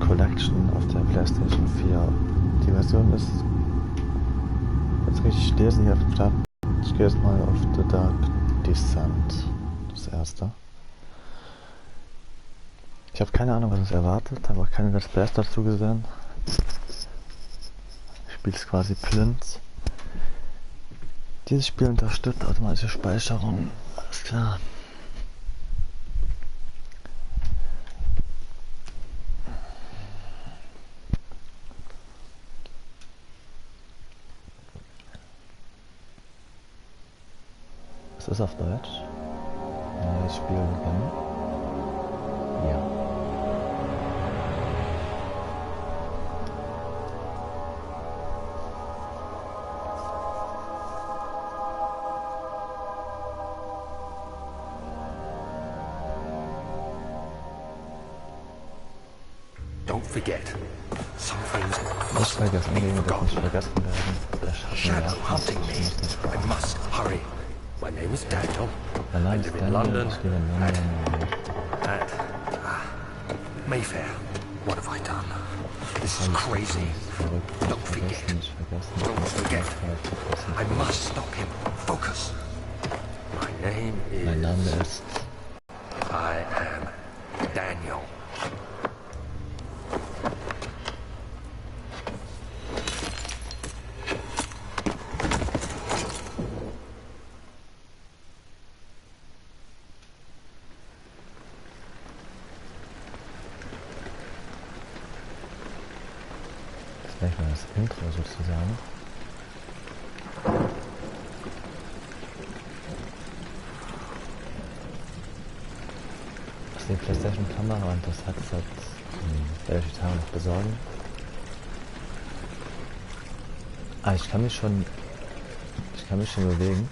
Collection auf der PlayStation 4. Die Version ist jetzt richtig lesen hier auf dem Start. Ich gehe jetzt mal auf The Dark Descent, das erste. Ich habe keine Ahnung, was uns erwartet, habe auch keine Let's Plays dazu gesehen. Ich spiele es quasi blind. Dieses Spiel unterstützt automatische Speicherung. Alles klar. Was ist auf Deutsch? Neues Spiel beginnen. Ja. Don't forget, some things Nicht must vergessen, be Dinge dürfen nicht forgotten. vergessen werden. Der Schatten Shadow hunting me. muss nicht I fragen. must hurry. My name is Daniel. Mein I Name live ist in Daniel, London. ich lebe in London. At Mayfair. What have I done? This is crazy. Don't forget. Don't forget. I must stop him. Focus. My name Mein Name is... ist... I am Daniel. Das ist gleich mal das Intro sozusagen. Das ist die PlayStation Kamera und das Headset werde ich die Tage noch besorgen. Ich kann mich schon bewegen.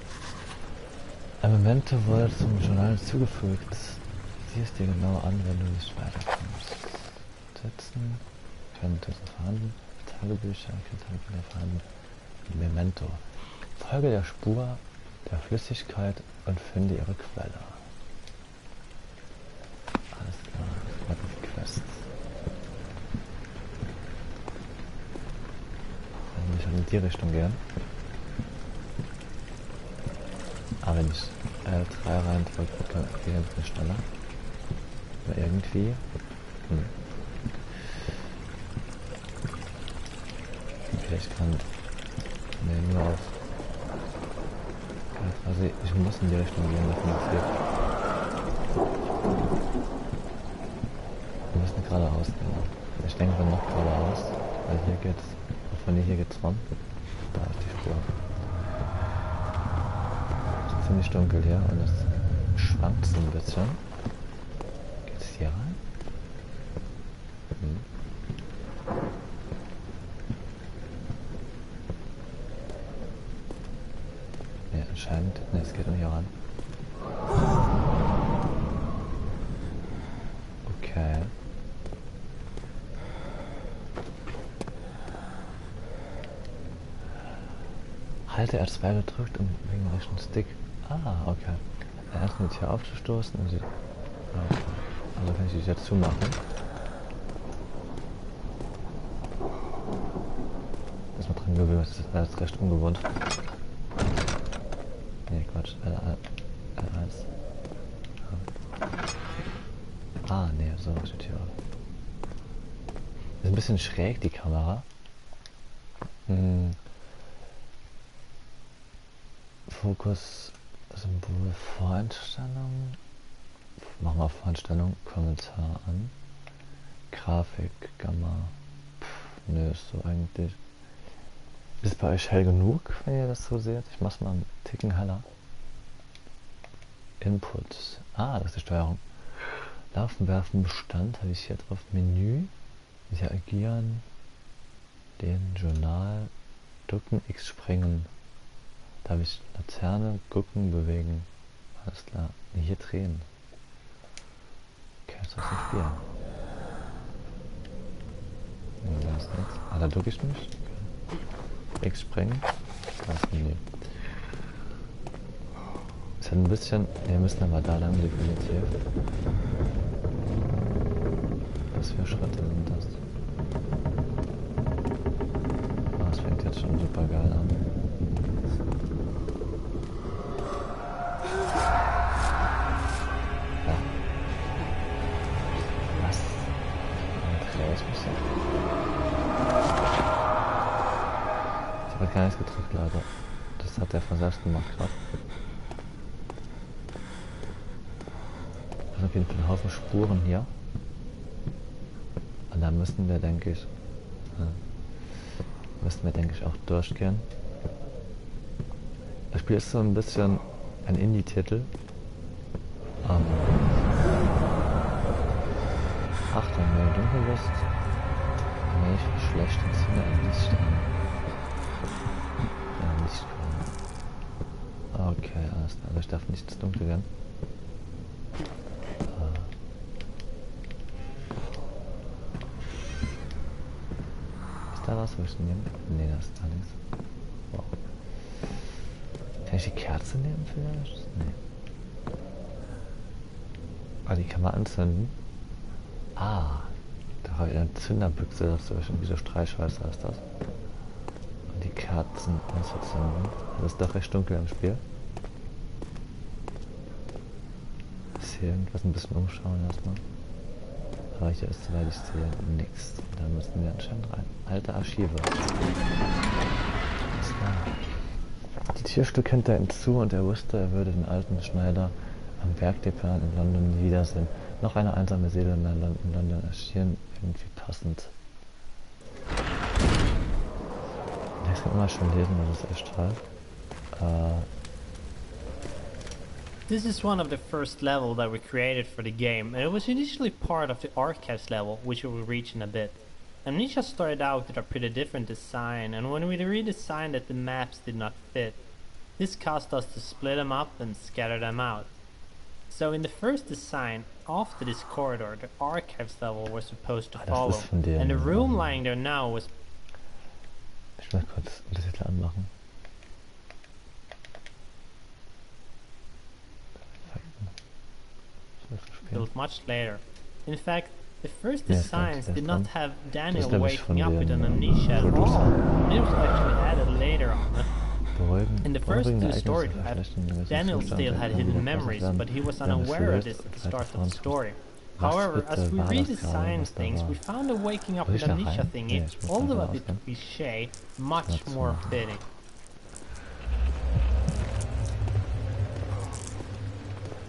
Ein Memento wurde zum Journal zugefügt. Sieh es dir genau an, wenn du nicht weiterkommst. Setzen, keine Notizen vorhanden, Tagebücher, keine Tagebücher vorhanden. Memento. Folge der Spur der Flüssigkeit und finde ihre Quelle. Alles klar, Quest. Wenn wir schon in die Richtung gehen. Aber wenn ich L3 reindrücke, geht es nicht schneller. Aber irgendwie. Okay, ich kann. Ne, nur auf. Also ich muss in die Richtung gehen, davon erzählt. Wir müssen geradeaus gehen. Ich denke, wir noch geradeaus. Weil hier geht's. Von hier geht's rum. Da ist die Spur. Es ist ziemlich dunkel hier und es schwankt so ein bisschen. Geht's hier rein? Ne, anscheinend. Ne, es geht um hier ran. Okay. Halte R2 gedrückt und wegen dem rechten Stick. Ah, okay. Erst die Tür aufzustoßen und sie. Okay. Also kann ich die jetzt zumachen. Ist mal dran gewöhnt, das ist alles recht ungewohnt. Nee, Quatsch. L1. Ah, nee, so ist die Tür auf. Ist ein bisschen schräg, die Kamera. Fokus, Symbol, Voreinstellung. Machen wir Voreinstellung, Kommentar an. Grafik, Gamma. Nö, ist so eigentlich. Ist bei euch hell genug, wenn ihr das so seht? Ich mach's mal einen Ticken heller. Input. Ah, das ist die Steuerung. Laufen, werfen, Bestand habe ich hier drauf. Menü. Interagieren. Den Journal. Drücken, X springen. Da habe ich Laterne, gucken, bewegen. Alles klar. Nee, hier drehen. Okay, das ist ein Spiel. Nee, da ist nichts. Ah, da drücke ich mich. X springen. Das ist Menü. Es hat ein bisschen. Wir müssen aber da lang definitiv. Was für Schritte sind das? Oh, das fängt jetzt schon super geil an. Ja. Was? Andreasmusik? Ich habe gar nichts gedrückt, Leute. Das hat der von selbst gemacht gerade. Da sind auf jeden Fall ein Haufen Spuren hier. Und da müssen wir, denke ich, auch durchgehen. Das Spiel ist so ein bisschen ein Indie-Titel. Achtung, wenn du dunkel bist, nee, ich bin schlecht und zünde ein Licht an. Ja, Lichtquelle. Okay, alles klar. Also ich darf nicht ins Dunkle gehen. Ist da was, wo ich nehmen? Nee, da ist da nichts. Wow. Kann ich die Kerze nehmen vielleicht? Nee. Ah, die kann man anzünden. Ah, da habe ich eine Zünderbüchse, das ist irgendwie so Streichhölzer ist das. Und die Kerzen anzuzünden. Das ist doch recht dunkel im Spiel. Ist hier irgendwas ein bisschen umschauen erstmal. Aber hier ist, soweit ich sehe, nichts. Da müssen wir anscheinend rein. Alte Archive. Die Tierstück hinter ihm zu und er wusste, er würde den alten Schneider am Werkdepot in London nie wiedersehen. Noch eine einsame Seele in London erschien irgendwie passend. Ich kann immer schon lesen, das ist echt toll. This is one of the first level that we created for the game, and it was initially part of the archives level, which we will reach in a bit. Amnesia started out with a pretty different design, and when we redesigned it, the maps did not fit. This caused us to split them up and scatter them out. So in the first design, after this corridor, the archives level was supposed to follow, and the room lying there now was... Ich will kurz Untertitel anmachen. built much later. In fact, the first designs did not have Daniel waking up with an amnesia at all. It was actually added later on. In the first two story drives, Daniel still had hidden memories, but he was unaware of this at the start of the story. However, as we redesigned things, we found the waking up with amnesia thingy, although a bit cliché, much more fitting.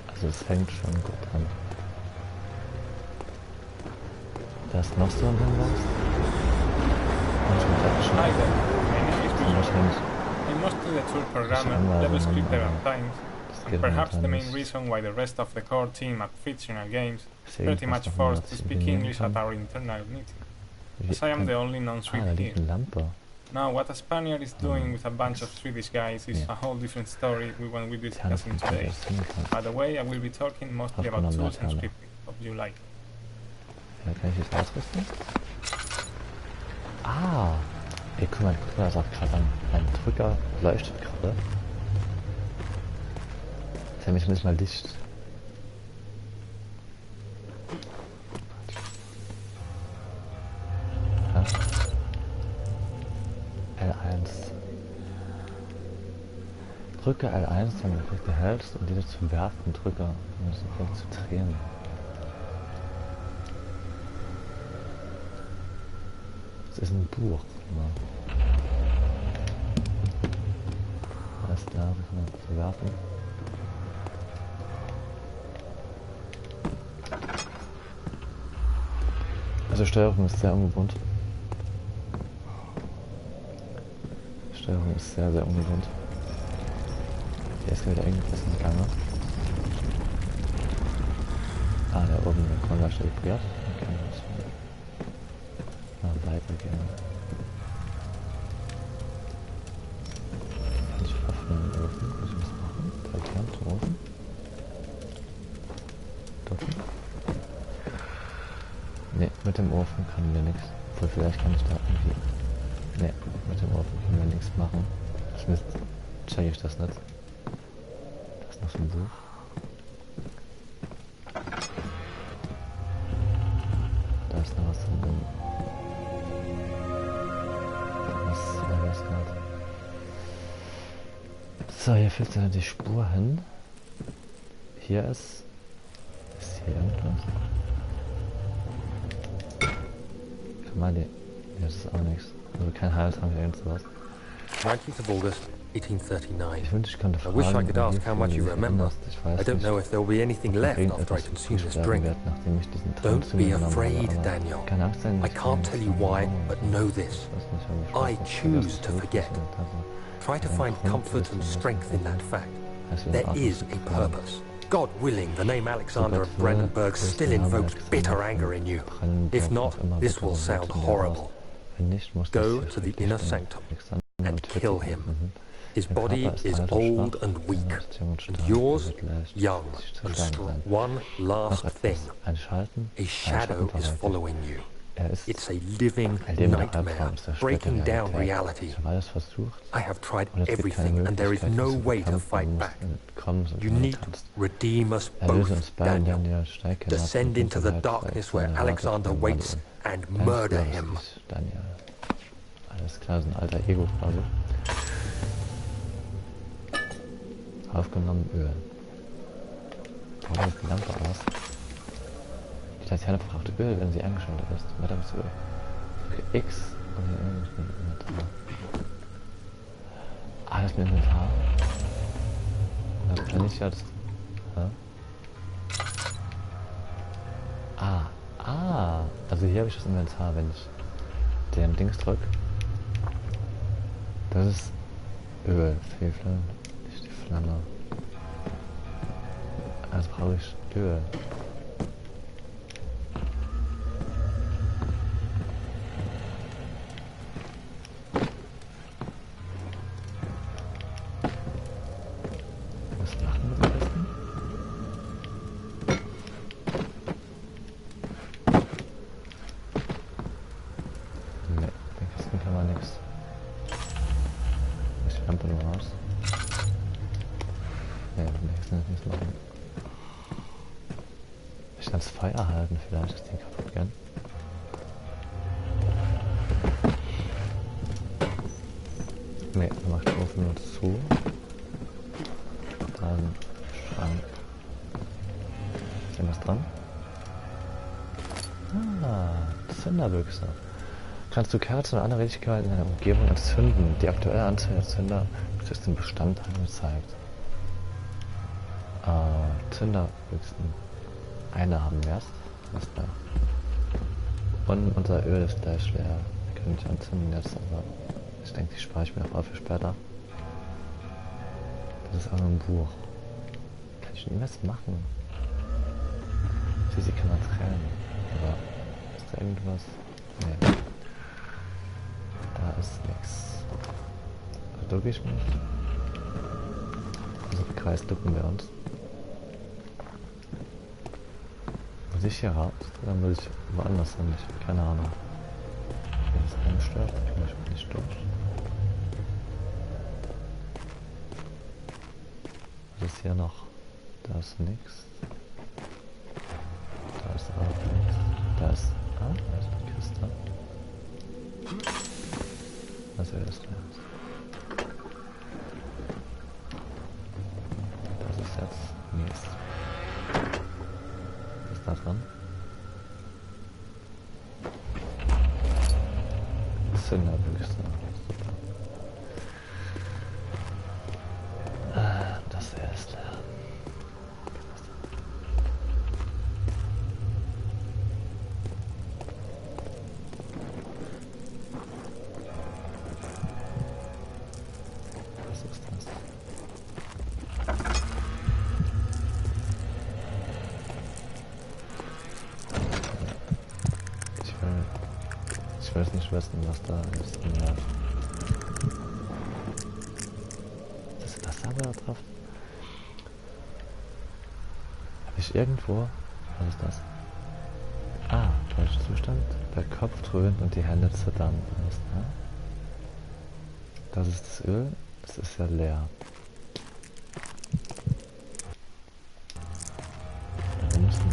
Also es fängt schon gut an. Da ist noch so ein Hinweis. I must do the tool programmer, level script several times, and perhaps the main reason why the rest of the core team at Fictional Games is pretty much forced to speak English at our internal meeting, as I am the only non-Swede here. Now, what a Spaniard is doing with a bunch of Swedish guys is a whole different story we won't be discussing today. By the way, I will be talking mostly about tools and scripting. Hope you like. Ja, kann ich jetzt ausrüsten? Ah! Ey, guck mal, da sagt gerade ein Drücker leuchtet gerade. Jetzt habe ich zumindest mal Licht. Ja. L1. Drücke L1, wenn du Effekte hältst und diese zu werfen, Drücke, um das Effekt zu drehen. Das ist ein Buch. Ja. Alles klar, wir können das zu werfen. Also Steuerung ist sehr ungewohnt. Steuerung ist sehr, sehr ungewohnt. Hier ist wieder irgendwas im Gange. Ah, da oben der Corner steht friert. Okay, weitergehen. Kann ich öffnen den Ofen? Muss ich was machen? Verkehrt zum Ofen? Dürfen? Ne, mit dem Ofen können wir nichts. Obwohl, vielleicht kann ich da irgendwie... Ne, mit dem Ofen können wir nichts machen. Zumindest check ich das nicht. Da ist noch so ein Buch. Da ist Was war das gerade? So, hier führt die Spur hin. Hier ist hier irgendwas? Kann man die... Hier ist auch nichts. Also kein Heiltrank, irgend sowas. 19th of August, 1839. Ich wünschte, ich könnte I fragen, wish I could ask wie how much viel you du dich remember. erinnerst. Ich weiß I don't nicht, know if there'll be anything ob left irgendetwas after I consume this zusterben drink. wird, nachdem ich diesen Trank Don't zu be mir genommen afraid, habe, aber Daniel. keine Angst sein, I dass can't tell you why, but know this. Ich weiß nicht, ob ich I was choose to vergessen forget. habe. Try to find comfort and strength in that fact. There is a purpose. God willing, the name Alexander of Brandenburg still invokes bitter anger in you. If not, this will sound horrible. Wenn nicht, muss Go das to the schrecklich inner sein. sanctum Alexander and tötet kill ihn. him. His Sein body Körper ist is alt und old schwach, and weak, seine Beziehung and stark, yours wird leicht, young sich zu and schlagen strong. sein. One last Noch thing. etwas, einschalten, A shadow is einschalten, following you. Er ist It's a living ein lebender nightmare, Albtraum, ist der breaking Schreck der down Realität. reality. Ich habe alles versucht, I have tried und es gibt keine everything, and there is Möglichkeit, no dies zu way to bekämpfen. fight Du musst back. entkommen, so You schnell need du to kannst. redeem us Erlöse both, uns beide, Daniel. Daniel, steig hinaus Descend in into the Dunkelheit, darkness seine where Rache Alexander für waits Mann. and Alles murder klar, him. das ist Daniel. Alles klar, so ein alter Ego quasi. Aufgenommen Öl. Warum ist die Lampe aus? Die Laterne braucht Öl, wenn sie eingeschaltet ist. Madame ist Öl. Okay, X. Und hier irgendwie Inventar. Ah, das ist ein Inventar. Das kann ich jetzt. Ja? Also hier habe ich das Inventar, wenn ich den Dings drücke. Das ist Öl, Fehlflamme, nicht die Flamme. Also brauche ich Öl. Was machen wir am besten? Ne, den Kisten kann man nichts. Ist die Lampe nur aus? Ne, den Kisten kann nichts machen. Ich kann das Feuer halten, vielleicht ist die kaputt gern. Ne, dann macht der Ofen nur zu. Dann Schrank. Ist irgendwas dran? Zünderbüchse. Kannst du Kerzen und andere Rätigkeiten in deiner Umgebung entzünden? Die aktuelle Anzahl der Zünder ist im Bestand angezeigt. Zünderbüchsen. Eine haben wir erst. Was da? Und unser Öl ist gleich leer. Wir können nicht anzünden jetzt, aber ich denke, die spare ich mir noch auf für später. Das ist auch ein Buch. Kann ich nie was machen? Sie kann man trennen. Aber ist da irgendwas? Nee. Da ist nichts. Da ducke ich mich. Also im Kreis ducken wir uns. Muss ich hier raus? Oder muss ich woanders hin? Ich habe keine Ahnung. Wenn es einen stört, komme ich nicht durch. Was ist hier noch? Da ist nichts. Da ist auch nichts. Da ist eine Kiste. Was ist das? Das ist jetzt nichts. Was ist da dran? Zünderbüchse. Super. Das erste. Was ist das? Ich weiß nicht wissen, was da ist. Ja. Das Wasser da drauf? Habe ich irgendwo? Was ist das? Deutscher Zustand. Der Kopf dröhnt und die Hände zittern. Das ist das Öl. Das ist ja leer. Wir müssen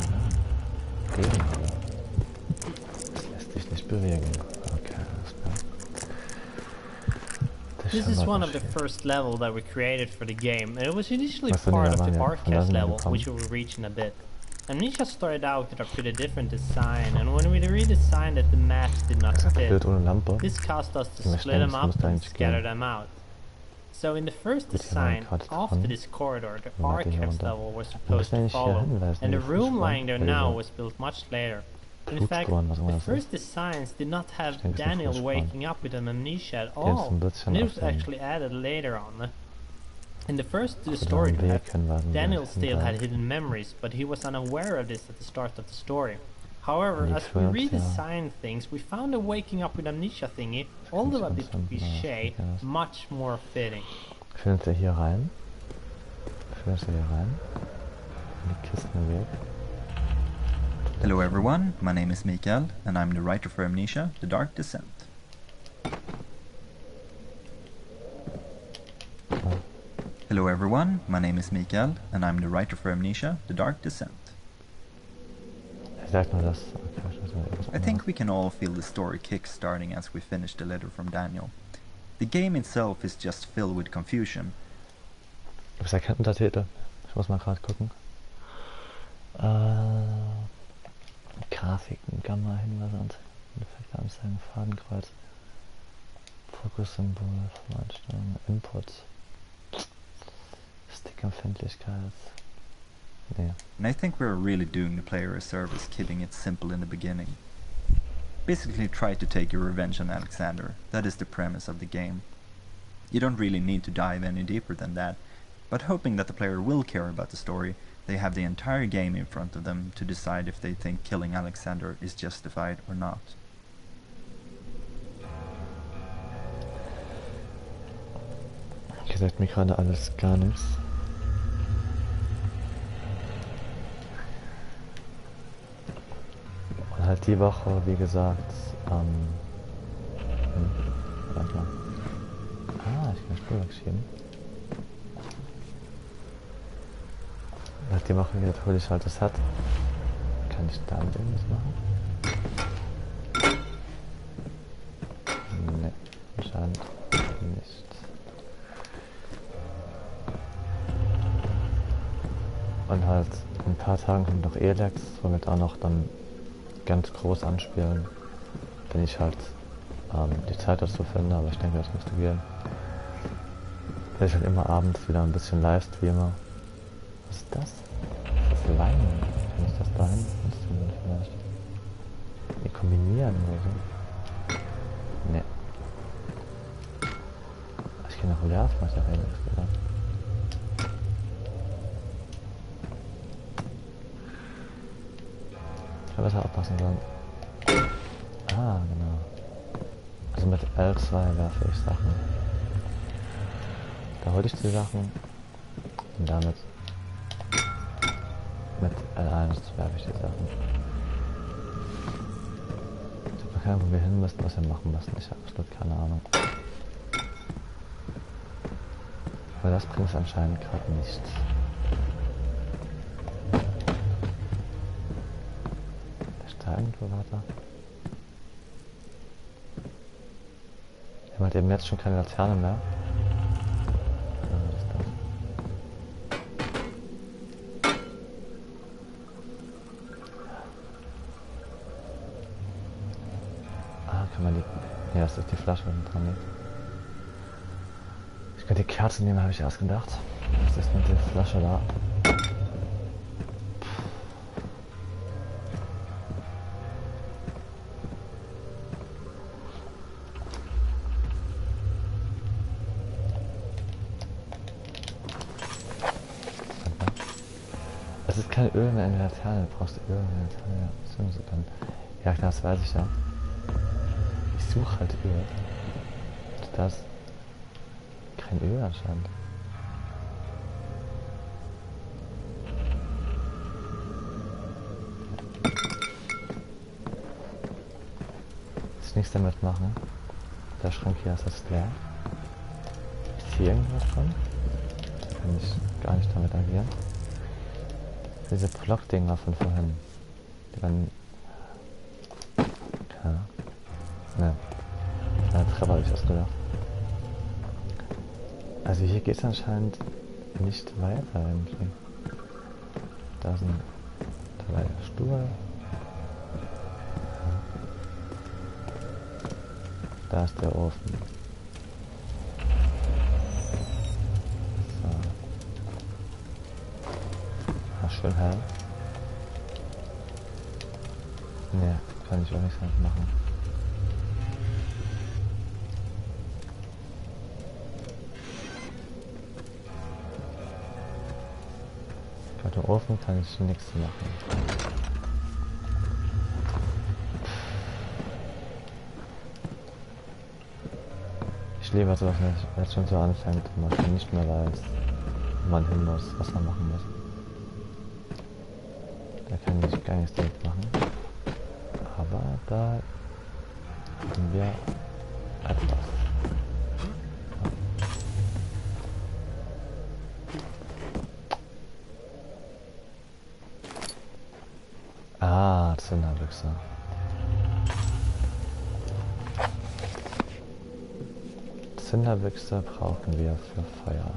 reden, aber das lässt sich nicht bewegen. Okay, alles klar. This is one of the first level that we created for the game, and it was initially part of the arcade level, which we will reach in a bit. Amnesia started out with a pretty different design, and when we redesigned it, the maps did not fit. This caused us to split them up and scatter them out. So in the first design, after this corridor, the archives level was supposed to follow, and the room lying there now was built much later. In fact, the first designs did not have Daniel waking up with an amnesia at all, and it was actually added later on. In the first story draft, Daniel still had hidden memories, but he was unaware of this at the start of the story. However, as we redesigned things, we found the waking up with amnesia thingy, although a bit cliché, much more fitting. Findet ihr hier rein? Findet ihr hier rein? Die Kisten weg. Hello everyone, my name is Mikael, and I'm the writer for Amnesia, The Dark Descent. Hello everyone, my name is Mikael, and I'm the writer for Amnesia, The Dark Descent. I think we can all feel the story kick-starting as we finish the letter from Daniel. The game itself is just filled with confusion. Was erkennt Untertitel? Ich muss mal gerade gucken. Grafiken, Gamma, Hinweise, Effekte, Anzeigen, Fadenkreuz, Fokussymbol, Einstellungen, Input, Stickempfindlichkeit. Yeah. And I think we're really doing the player a service keeping it simple in the beginning. Basically try to take your revenge on Alexander. That is the premise of the game. You don't really need to dive any deeper than that, but hoping that the player will care about the story, they have the entire game in front of them to decide if they think killing Alexander is justified or not. Gesagt mir gerade alles gar nichts. Und halt die Woche, wie gesagt, warte mal. Ich kann Spur wegschieben. Nach die Woche wieder hole ich halt das Set. Kann ich damit irgendwas machen? Ne, anscheinend nicht. Und halt in ein paar Tagen kommt noch Elex, womit auch noch dann ganz groß anspielen, wenn ich halt die Zeit dazu finde, aber ich denke, das müsste gehen. Weil ich halt immer abends wieder ein bisschen live streame. Was ist das? Das ist Wein. Kann ich das da hin? Vielleicht. Die kombinieren oder so. Ne. Ich kann auch Reliefmaterial wieder. Ich hätte besser aufpassen sollen. Ah, genau. Also mit L2 werfe ich Sachen. Da hole ich die Sachen. Und damit mit L1 werfe ich die Sachen. Ich habe keine Ahnung, wo wir hin müssen, was wir machen müssen. Ich habe absolut keine Ahnung. Aber das bringt es anscheinend gerade nicht. Ist da irgendwo weiter? Ich habe halt eben jetzt schon keine Laterne mehr. Ja, das ist die Flasche dran liegt. Ich könnte die Kerze nehmen, habe ich erst gedacht. Was ist mit der Flasche da? Es ist kein Öl mehr in der Laterne. Du brauchst Öl in der Laterne. Ja, klar, das weiß ich ja. Ich suche halt Öl. Das kein Öl anscheinend. Ich nichts damit machen. Der Schrank hier ist jetzt leer. Ist hier irgendwas dran? Kann ich gar nicht damit agieren. Diese Blockdinger von vorhin. Die waren. Ja. Treppe habe ich erst gedacht. Also hier geht es anscheinend nicht weiter irgendwie. Da ist ein Stuhl. Da ist der Ofen. So. Ah, schön hell. Ne, kann ich auch nicht machen. Bei dem Ofen kann ich nichts machen. Ich liebe sowas, wenn es schon so anfängt und man schon nicht mehr weiß, wo man hin muss, was man machen muss. Da kann ich gar nichts damit machen. Aber da haben wir etwas. Ah, Zünderbüchse. Zünderbüchse brauchen wir für Feuer.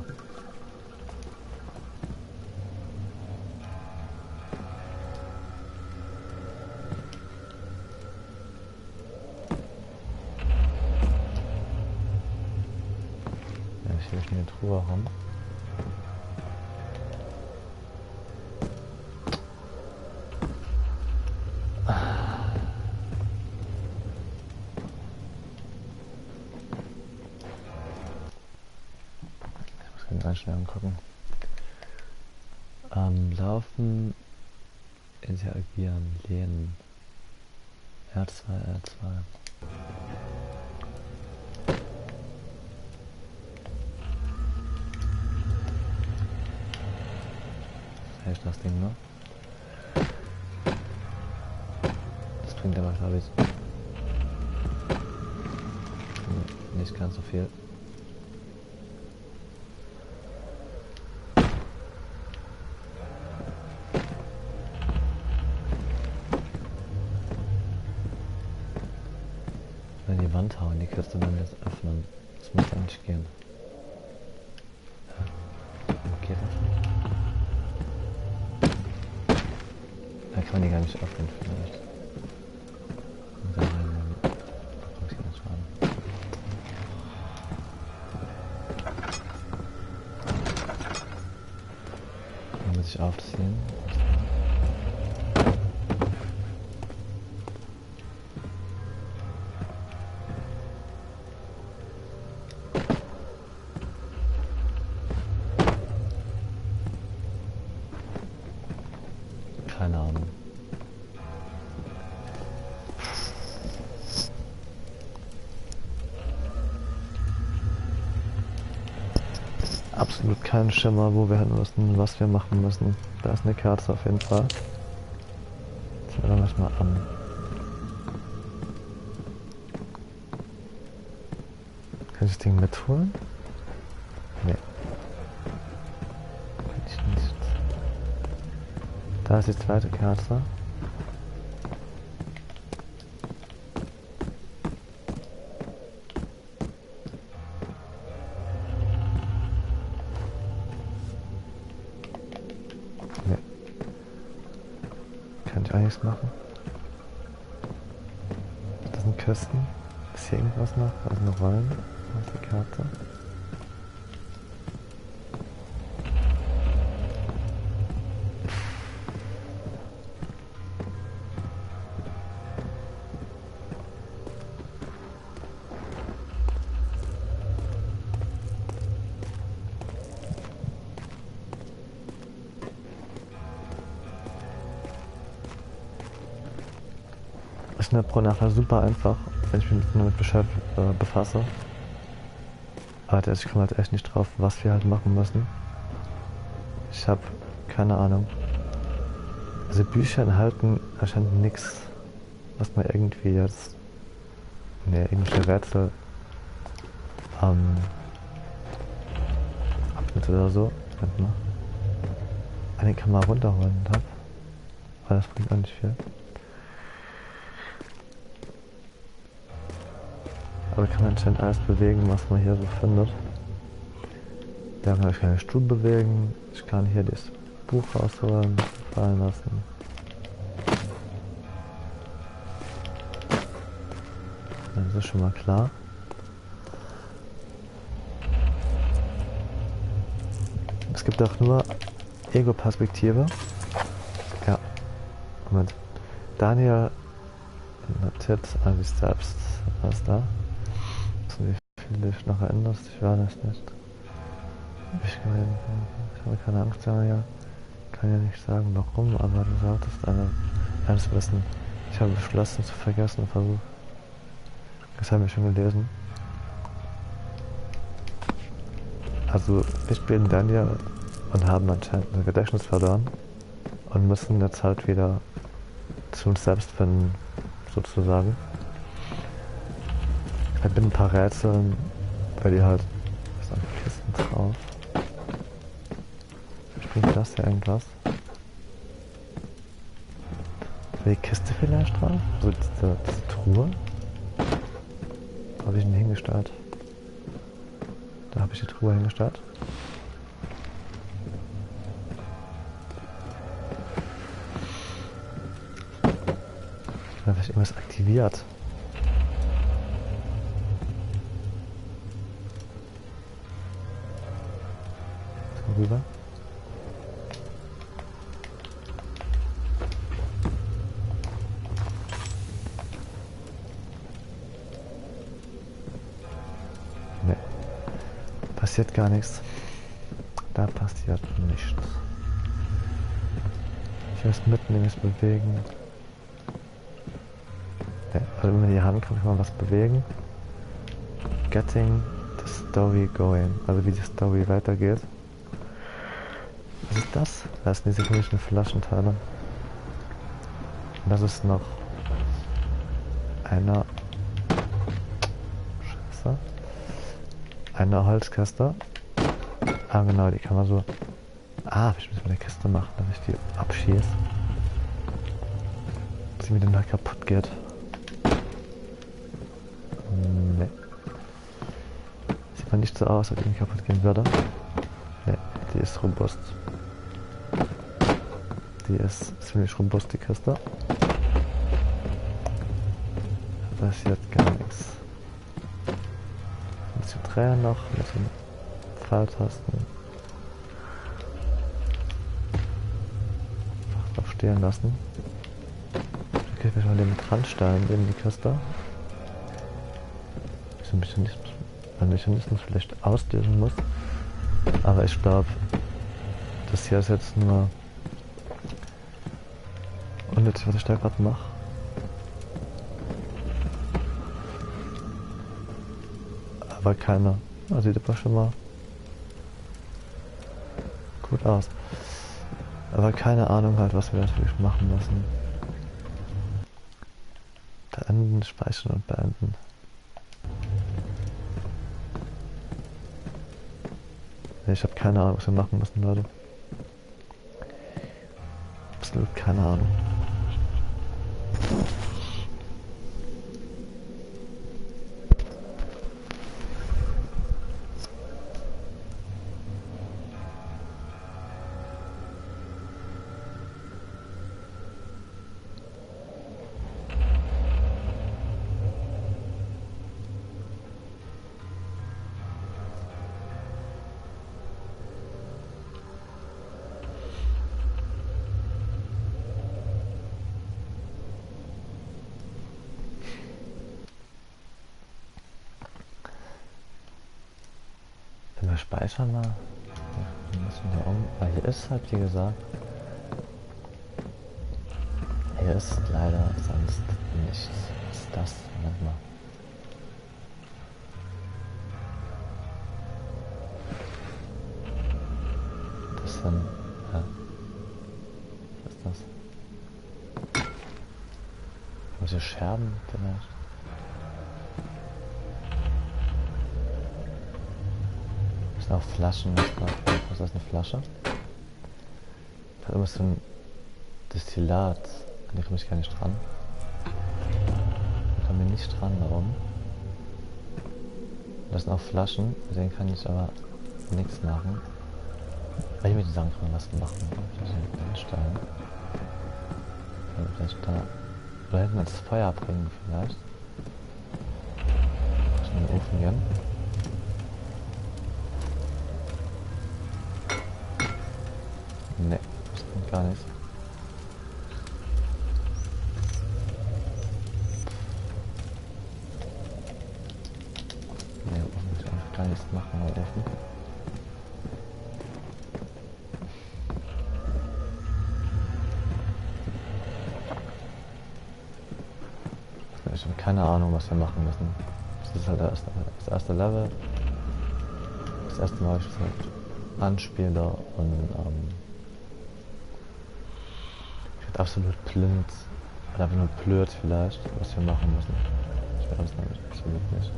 Ja, ich will eine Truhe rum. Ganz schnell angucken. Laufen, interagieren, lehnen. R2, R2. Hält das Ding noch? Das bringt aber, glaube ich, nicht ganz so viel. Die Wand hauen, die Kiste dann jetzt öffnen. Das muss eigentlich gehen. Ja. Geht das? Da kann man die gar nicht öffnen vielleicht. Und da rein, dann ich ganz schade. Dann muss ich aufziehen. Keine Ahnung. Absolut keinen Schimmer, wo wir hin müssen, was wir machen müssen. Da ist eine Kerze auf jeden Fall. Ziehen wir das mal an. Kann ich das Ding mitholen? Nee. Kann ich nicht. Da ist die zweite Kerze. Nee. Kann ich auch nichts machen. Das sind Kisten. Ist hier irgendwas noch? Da sind noch Rollen. Da ist die Kerze. Ich schnappe nachher super einfach, wenn ich mich damit befasse. Aber ich komme halt echt nicht drauf, was wir halt machen müssen. Ich habe keine Ahnung. Also Bücher enthalten anscheinend nichts, was man irgendwie jetzt... Ne, irgendwelche Rätsel abnimmt oder so. Moment mal. Eine kann man runterholen, aber das bringt auch nicht viel. Aber kann man anscheinend alles bewegen, was man hier so findet. Ja, ich kann den Stuhl bewegen. Ich kann hier das Buch rausholen, fallen lassen. Das ist schon mal klar. Es gibt auch nur Ego-Perspektive. Ja. Moment. Daniel notiert an sich selbst. Was da? So, wie viel dich noch erinnerst, ich weiß es nicht. Ich habe keine Angst, ja. Kann ja nicht sagen warum, aber du solltest eines wissen. Ich habe beschlossen zu vergessen und versucht. Das haben wir schon gelesen. Also wir spielen Daniel und haben anscheinend unser Gedächtnis verloren und müssen jetzt halt wieder zu uns selbst finden, sozusagen. Ich bin ein paar Rätseln, weil die halt Kisten drauf. Springt das hier irgendwas? Die Kiste vielleicht drauf? So diese Truhe? Wo habe ich denn hingestellt? Da habe ich die Truhe hingestellt. Da habe ich irgendwas aktiviert. So rüber. Ne. Passiert gar nichts. Da passiert nichts. Ich muss mitten irgendwas bewegen. Ja, also wenn man die Hand kann man was bewegen. Getting the story going. Also wie die Story weitergeht. Was ist das? Das sind diese komischen Flaschenteile. Und das ist noch einer. Scheiße. Eine Holzkiste. Ah genau, die kann man so. Ah, ich muss mit der Kiste machen, dass ich die abschieße. Dass sie mir dann halt kaputt geht. Ne. Sieht man nicht so aus, als ob die kaputt gehen würde. Ne, die ist robust. Die ist ziemlich robust, die Kiste. Da passiert gar nichts. Ein bisschen Dreher noch mit den Pfeiltasten. Einfach stehen lassen. Okay, ich will mal den Metallstein in die Kiste. Ich Mechanismus vielleicht auslösen muss. Aber ich glaube, das hier ist jetzt nur unnötig, was ich da gerade mache. Aber keiner. Also sieht aber schon mal gut aus. Aber keine Ahnung halt, was wir natürlich machen müssen. Beenden, speichern und beenden. Ich habe keine Ahnung, was wir machen müssen, Leute. Absolut keine Ahnung. Wir speichern mal. Wir müssen hier um. Weil hier ist halt, wie gesagt. Hier ist leider sonst nichts. Was ist das? Moment mal. Das sind. Ja. Was ist das? Muss hier Scherben vielleicht? Auch Flaschen, was ist das, eine Flasche? Da ist immer so ein Destillat, an die komme ich gar nicht dran. Da komme ich nicht dran, warum? Das sind auch Flaschen, mit denen kann ich aber nichts machen. Weil ich mit den Sachen kann man was machen. Ich muss hier hinstellen. Vielleicht da. Oder hinten ins Feuer bringen vielleicht. In den Ofen gehen. Ne, das bringt gar nichts. Ne, Ofen muss ich einfach gar nichts machen, aber Ofen. Ich habe keine Ahnung, was wir machen müssen. Das ist halt das erste Level. Das erste Mal, ich es halt anspiele und ich werde absolut blind oder einfach nur blöd vielleicht, was wir machen müssen. Ich weiß es nämlich absolut nicht.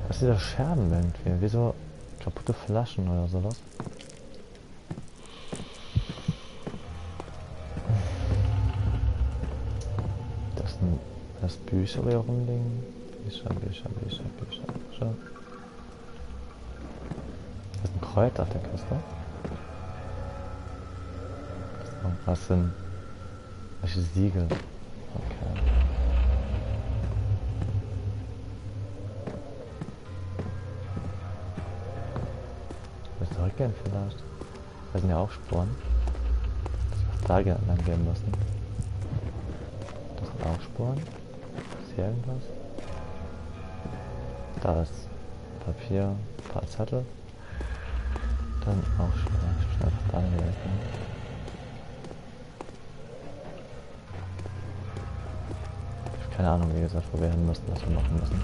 Was ist dieser Scherben irgendwie? Wieso kaputte Flaschen oder sowas? Das Bücher hier rumliegen. Bücher. Das ist ein Kreuz auf der Kiste. Was sind welche Siegel? Okay. Wir zurückgehen vielleicht. Da sind ja auch Spuren. Dass wir da lang gehen müssen. Das sind auch Spuren. Ist hier irgendwas? Da ist Papier, ein paar Zettel. Dann auch schnell da gelesen. Ich habe keine Ahnung, wie gesagt, wo wir hin müssen, was wir machen müssen.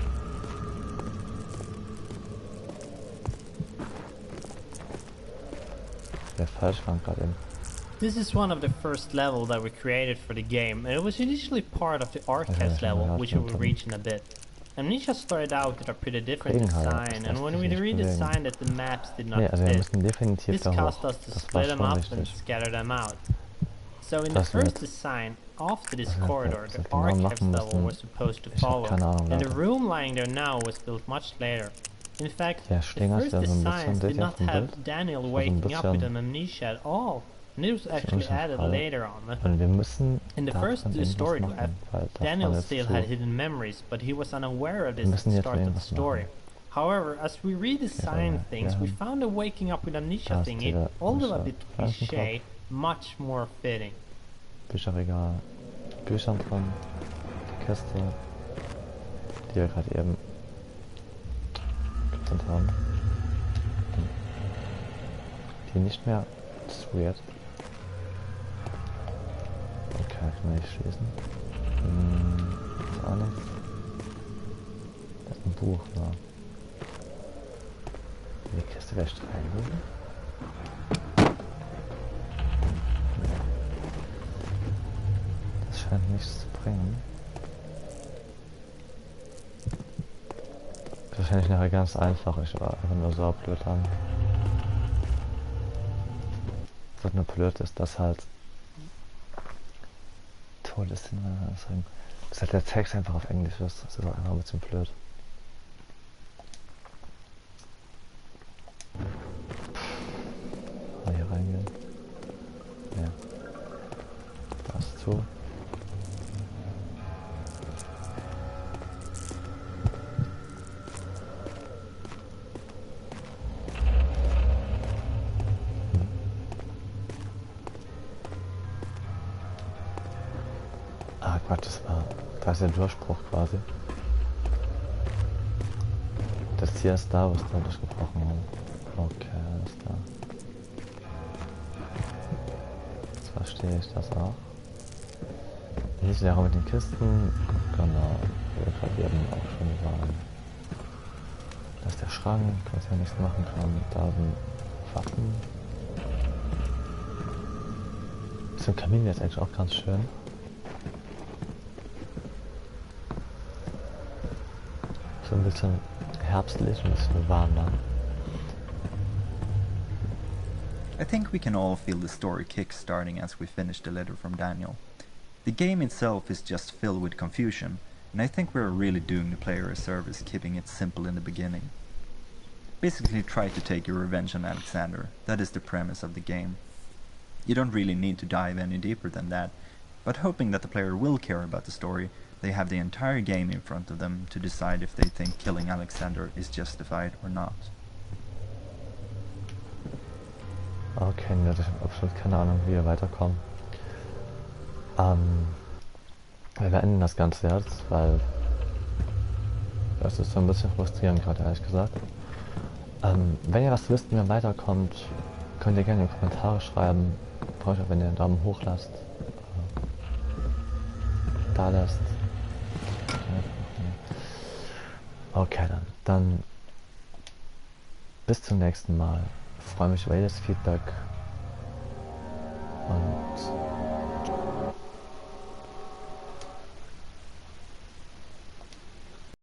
Der falsch war gerade eben. This is one of the first level that we created for the game, and it was initially part of the arcade level, which we will reach in a bit. Amnesia started out with a pretty different design, and when we redesigned it, the maps did not fit. This caused us to split them up and scatter them out. So in the first design, after this corridor, the archives level was supposed to follow, and the room lying there now was built much later. In fact, the first designs did not have Daniel waking up with an amnesia at all. And it was actually added later on. In the first story draft, Daniel still had hidden memories, but he was unaware of this at the start of the story. However, as we redesigned things, we found the waking up with amnesia thingy, although a bit cliché, much more fitting. Bücherregal, Büchern dran, die Kiste, die wir gerade eben getrennt haben. Die nicht mehr. Das ist weird. Okay, kann man nicht schließen. Ist auch nichts. Das ist ein Buch, ja. Die Kiste wäre rein. Das scheint nichts zu bringen. Das ist wahrscheinlich nachher ganz einfach. Ich war einfach nur so blöd an. Was nur blöd ist, dass halt toll ist, dass halt der Text einfach auf Englisch ist. Das ist auch einfach ein bisschen blöd. Mal hier reingehen. Ja. Da ist zu. Ah Quatsch, da ist der Durchbruch quasi. Das hier ist da, was da durchgebrochen haben. Okay, alles klar. Jetzt verstehe ich das auch. Hier ist der Raum mit den Kisten. Genau, wo wir gerade eben auch schon waren. Da ist der Schrank, was ja nichts machen kann. Da sind Waffen. So ein Kamin ist eigentlich auch ganz schön. So ein bisschen herbstlich, ein bisschen warm da. I think we can all feel the story kick-starting as we finish the letter from Daniel. The game itself is just filled with confusion, and I think we're really doing the player a service keeping it simple in the beginning. Basically try to take your revenge on Alexander. That is the premise of the game. You don't really need to dive any deeper than that, but hoping that the player will care about the story, they have the entire game in front of them to decide if they think killing Alexander is justified or not. Okay, ne, ich habe absolut keine Ahnung, wie wir weiterkommen. Wir beenden das Ganze jetzt, weil das ist so ein bisschen frustrierend gerade, ehrlich gesagt. Wenn ihr was wisst, wie man weiterkommt, könnt ihr gerne in die Kommentare schreiben. Freue mich auch, wenn ihr einen Daumen hoch lasst. Da lässt. Okay, dann bis zum nächsten Mal. Ich freue mich über jedes Feedback und